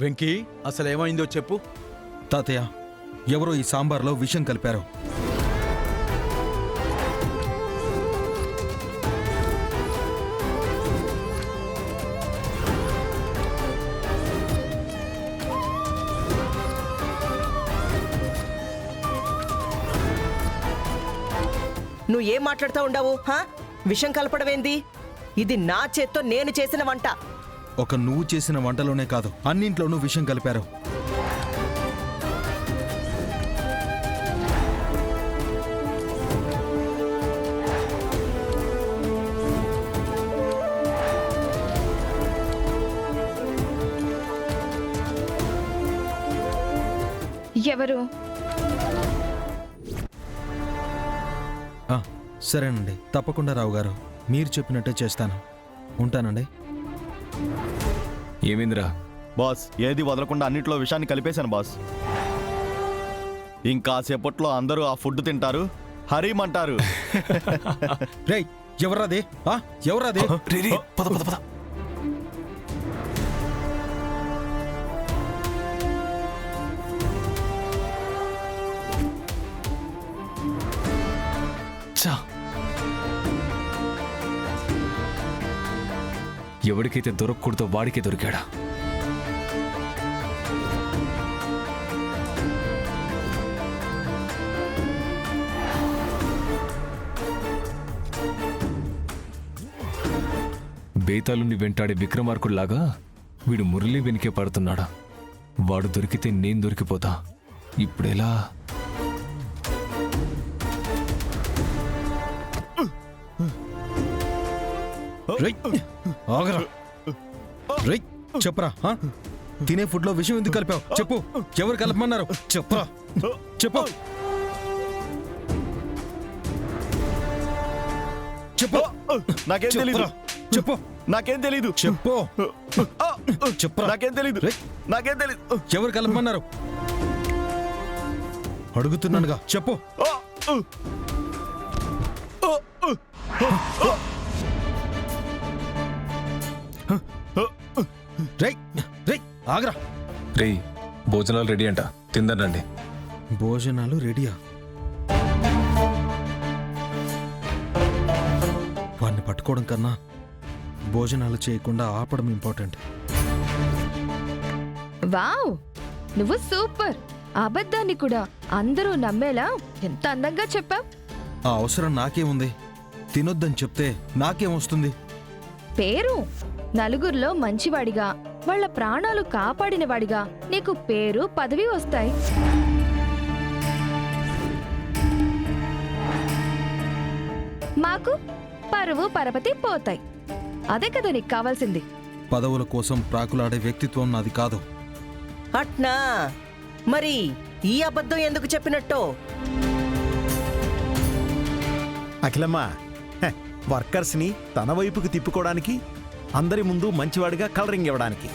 వెంకీ అసలేమైందో చెప్పు. తాతయ్య, ఎవరో ఈ సాంబార్లో విషం కలిపారు. నువ్వేం మాట్లాడుతూ ఉండవు? విషం కలపడమేంది? ఇది నా చేత్తో నేను చేసిన వంట. ఒక నువ్వు చేసిన వంటలోనే కాదు, అన్నింట్లోనూ విషం కలిపారు. ఎవరు? సరేనండి, తప్పకుండా రావు గారు, మీరు చెప్పినట్టే చేస్తాను. ఉంటానండి. ఏమిందిరా? బాస్, ఏది వదలకుండా అన్నిట్లో విషయాన్ని కలిపేశాను బాస్. ఇంకాసేపట్లో అందరూ ఆ ఫుడ్ తింటారు, హరీమంటారు. రేయ్, ఎవర్రాది? ఎవరాది? పద పద పద. ఎవడికైతే దొరకకూడదో వాడికే దొరికాడా? బేతాళుని వెంటాడే విక్రమార్కుల్లాగా వీడు మురళి వెనుకే పడుతున్నాడా? వాడు దొరికితే నేను దొరికిపోతా. ఇప్పుడెలా? ఆగరా. రేయ్, చెప్పరా, తినే ఫుడ్ లో విషయం ఎందుకు కలిపావు? చెప్పు, ఎవరు కలపమన్నారు? చెప్పరా, చెప్పు చెప్పు. నాకేం తెలీదు. చెప్పు. నాకేం తెలీదు. చెప్పు. చెప్పరా. నాకేం తెలీదు. నాకేం తెలీదు. ఎవరు కలపమన్నారు? అడుగుతున్నానుగా, చెప్పు. రేయ్, రేయ్, ఆగరా. రేయ్, భోజనాలు రెడీ అంట, తిందనండి. భోజనాలు రెడీయా? వాడిని పట్టుకోవడం కన్నా భోజనాలు చేయకుండా ఆపడం ఇంపార్టెంట్. వావ్, నువ్వు సూపర్. అబద్ధాన్ని కూడా అందరూ నమ్మేలా ఎంత అందంగా చెప్పావు. ఆ అవసరం నాకేముంది? తినొద్దని చెప్తే నాకేమొస్తుంది? పేరు నలుగురిలో మంచివాడిగా, వాళ్ళ ప్రాణాలు కాపాడినవాడిగా నీకు పేరు పదవి వస్తాయి. మాకు పరువు పరపతి పోతాయి. అదే కదా నీకు కావాల్సింది. పదవుల కోసం ప్రాకులాడే వ్యక్తిత్వం నాది కాదు. అట్నా? మరి ఈ అబద్ధం ఎందుకు చెప్పినట్టో? అఖిలమ్మ, వర్కర్స్ని తన వైపుకి తిప్పుకోవడానికి, అందరి ముందు మంచివాడిగా కలరింగ్ ఇవ్వడానికి.